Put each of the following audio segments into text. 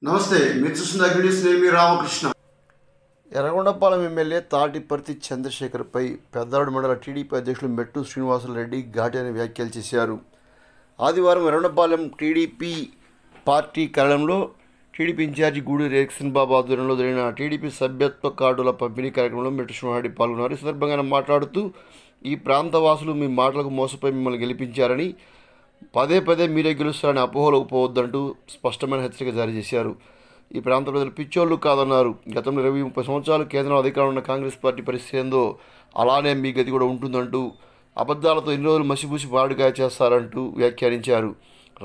నమస్తే, మీరు చూస్తున్న అగ్నిస్ నేను మీ రామకృష్ణ. ఎర్రగొండపాలెం ఎమ్మెల్యే తాటిపర్తి చంద్రశేఖర్పై పెద్దారెడ్డి మండల టీడీపీ అధ్యక్షులు మెట్టు శ్రీనివాసరెడ్డి ఘాటైన వ్యాఖ్యలు చేశారు. ఆదివారం ఎర్రగొండపాలెం టీడీపీ పార్టీ కార్యాలయంలో టీడీపీ ఇన్ఛార్జి గూడూరి ఎరిక్సన్ బాబు ఆధ్వర్యంలో జరిగిన టీడీపీ సభ్యత్వ కార్డుల పంపిణీ కార్యక్రమంలో మెట్టు శ్రీనివాసరెడ్డి పాల్గొన్నారు. ఈ సందర్భంగా ఆయన మాట్లాడుతూ, ఈ ప్రాంత వాసులు మీ మాటలకు మోసపోయి మిమ్మల్ని గెలిపించారని, పదే పదే మీరే గెలుస్తారని అపోహలకు పోవద్దంటూ స్పష్టమైన హెచ్చరిక జారీ చేశారు. ఈ ప్రాంత ప్రజలు పిచ్చోళ్ళు కాదన్నారు. గతంలో 20-30 సంవత్సరాలు కేంద్రంలో అధికారంలో ఉన్న కాంగ్రెస్ పార్టీ పరిస్థితి ఏందో అలానే మీ గతి కూడా ఉంటుందంటూ, అబద్ధాలతో ఎన్ని రోజులు మసిపూసి పాడుకాయ చేస్తారంటూ వ్యాఖ్యానించారు.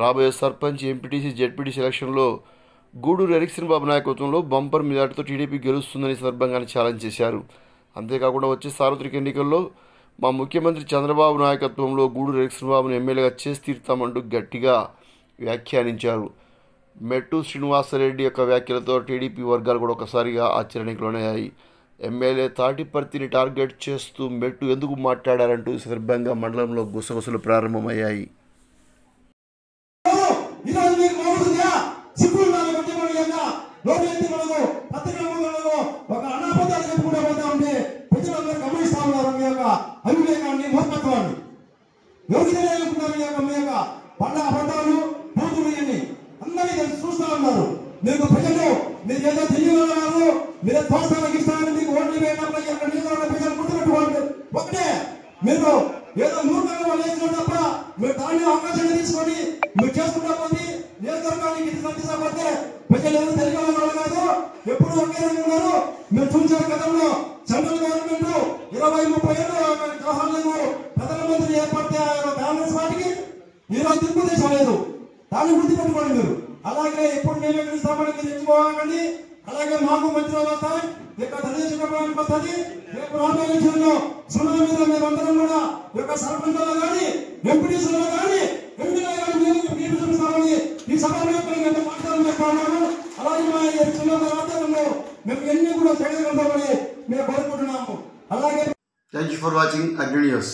రాబోయే సర్పంచ్, ఎంపీటీసీ, జెడ్పీటీసీ ఎలక్షన్లో గూడూరు ఎరిక్సన్ బాబు నాయకత్వంలో బంపర్ మెజార్టీతో టీడీపీ గెలుస్తుందని సందర్భంగానే ఛాలెంజ్ చేశారు. అంతేకాకుండా వచ్చే సార్వత్రిక ఎన్నికల్లో మా ముఖ్యమంత్రి చంద్రబాబు నాయకత్వంలో గూడూరు ఎరిక్సన్ బాబును ఎమ్మెల్యేగా చేసి తీరుతామంటూ గట్టిగా వ్యాఖ్యానించారు. మెట్టు శ్రీనివాసరెడ్డి యొక్క వ్యాఖ్యలతో టీడీపీ వర్గాలు కూడా ఒకసారిగా ఆశ్చర్యానికి లోనయ్యాయి. ఎమ్మెల్యే తాటిపర్తిని టార్గెట్ చేస్తూ మెట్టు ఎందుకు మాట్లాడారంటూ ఈ సందర్భంగా మండలంలో గుసగుసలు ప్రారంభమయ్యాయి. అవివేకాన్ని మూర్ఖత్వాన్ని ఎవరికి తెలియాలనుకున్నారు? మీ యొక్క పండ అబద్ధాలు బూతులు ఇవన్నీ అందరికీ తెలిసి చూస్తూ ఉన్నారు. మీకు ప్రజలు మీరు ఏదో తెలియగలరు, మీరే ప్రోత్సాహానికి ఇస్తారని మీకు ఓట్లు వేయడంలో ఇక్కడ నియోజకవర్గ ప్రజలు గుర్తుపెట్టుకోండి. ఒకటే, మీరు ఏదో మూర్ఖంగా వాళ్ళు వేసుకోవడం తప్ప మీరు దాన్ని అవకాశంగా తీసుకొని మీరు చేసుకుంటా పోతే నియోజకవర్గానికి తీసుకపోతే ప్రజలు ఎవరు తెలియగలరు కాదు. ఎప్పుడు ఒకే రకంగా ఉన్నారు. మీరు చూసిన గతంలో సెంట్రల్ గవర్నమెంట్ 20-30 ఏళ్ళు జవహర్లాల్ ప్రధానమంత్రి ఏర్పడితే కాంగ్రెస్ పార్టీకి ఈరోజు తెలుగుదేశం లేదు. దాన్ని గుర్తుపెట్టుకోండి మీరు. అలాగే ఎప్పుడు మేమే గెలుస్తామని తెచ్చుకోవాలని, అలాగే మాకు మంచి వస్తాయి, ఇక్కడ తెలుగుదేశం ప్రభుత్వానికి వస్తుంది. రేపు రాబోయే ఎలక్షన్లో సున్నా మీద మేమందరం కూడా యొక్క సర్పంచ్లో కానీ ఎంపీటీసీలో కానీ ఎమ్మెల్యే కానీ మేము చూపిస్తామని ఈ సభలో మాట్లాడుతున్నాను. అలాగే మా ఆధ్వర్యంలో మేము ఎన్ని కూడా చేయగలుగుతామని మేము కోరుకుంటున్నాము. అలాగే థ్యాంక్ యూ ఫర్ వాచింగ్ అగ్ని న్యూస్.